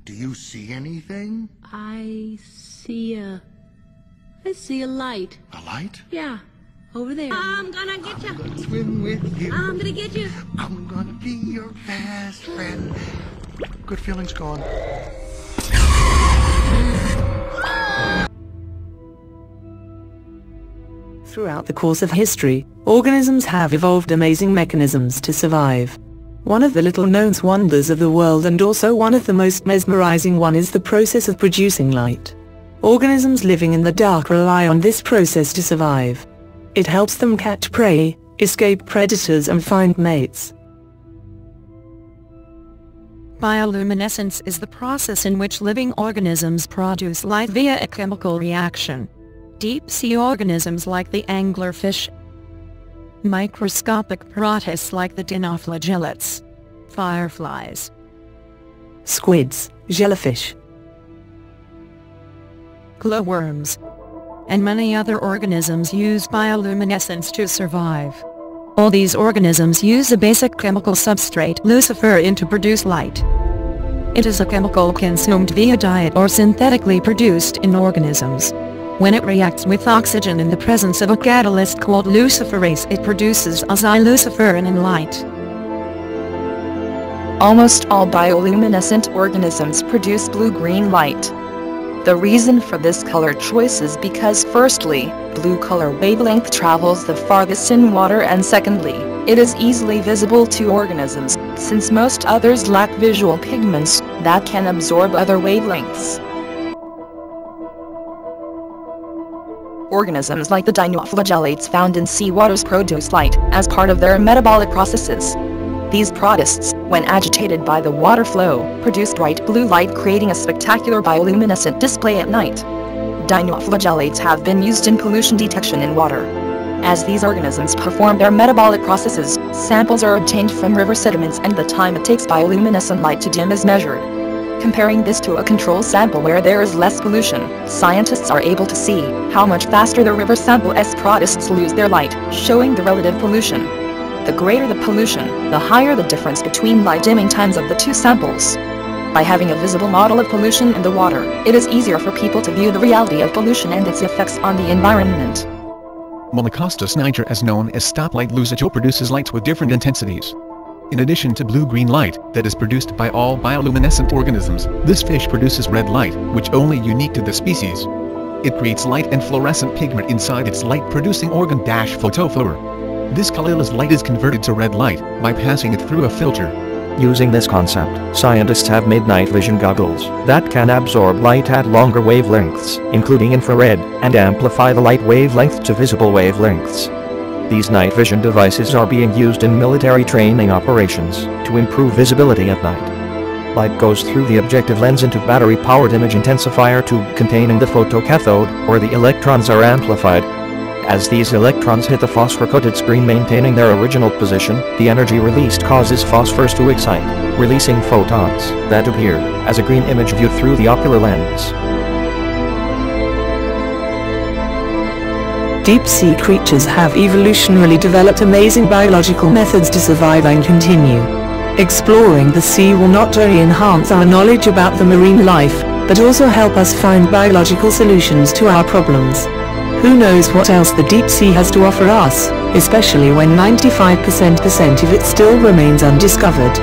Do you see anything? I see a light. A light? Yeah, over there. I'm gonna get you. I'm gonna swim with you. I'm gonna get you. I'm gonna be your best friend. Good feelings gone. Throughout the course of history, organisms have evolved amazing mechanisms to survive. One of the little-known wonders of the world, and also one of the most mesmerizing one, is the process of producing light. Organisms living in the dark rely on this process to survive. It helps them catch prey, escape predators and find mates. Bioluminescence is the process in which living organisms produce light via a chemical reaction. Deep-sea organisms like the anglerfish, microscopic protists like the dinoflagellates, fireflies, Squids, jellyfish, glowworms, and many other organisms use bioluminescence to survive. All these organisms use a basic chemical substrate, luciferin, to produce light. It is a chemical consumed via diet or synthetically produced in organisms. When it reacts with oxygen in the presence of a catalyst called luciferase, it produces aziluciferin and light. Almost all bioluminescent organisms produce blue-green light. The reason for this color choice is because, firstly, blue color wavelength travels the farthest in water, and secondly, it is easily visible to organisms, since most others lack visual pigments that can absorb other wavelengths. Organisms like the dinoflagellates found in seawaters produce light as part of their metabolic processes. These protists, when agitated by the water flow, produce bright blue light, creating a spectacular bioluminescent display at night. Dinoflagellates have been used in pollution detection in water. As these organisms perform their metabolic processes, samples are obtained from river sediments, and the time it takes bioluminescent light to dim is measured. Comparing this to a control sample where there is less pollution, scientists are able to see how much faster the river sample's protists lose their light, showing the relative pollution. The greater the pollution, the higher the difference between light dimming times of the two samples. By having a visible model of pollution in the water, it is easier for people to view the reality of pollution and its effects on the environment. Molocostus niger, as known as stoplight luciture, produces lights with different intensities. In addition to blue-green light that is produced by all bioluminescent organisms, this fish produces red light, which only unique to the species. It creates light and fluorescent pigment inside its light-producing organ photophore. This colorless light is converted to red light by passing it through a filter. Using this concept, scientists have made night vision goggles that can absorb light at longer wavelengths, including infrared, and amplify the light wavelength to visible wavelengths. These night vision devices are being used in military training operations to improve visibility at night. Light goes through the objective lens into battery-powered image intensifier tube containing the photocathode, where the electrons are amplified. As these electrons hit the phosphor-coated screen maintaining their original position, the energy released causes phosphors to excite, releasing photons that appear as a green image viewed through the ocular lens. Deep-sea creatures have evolutionarily developed amazing biological methods to survive and continue. Exploring the sea will not only enhance our knowledge about the marine life, but also help us find biological solutions to our problems. Who knows what else the deep sea has to offer us, especially when 95% of it still remains undiscovered.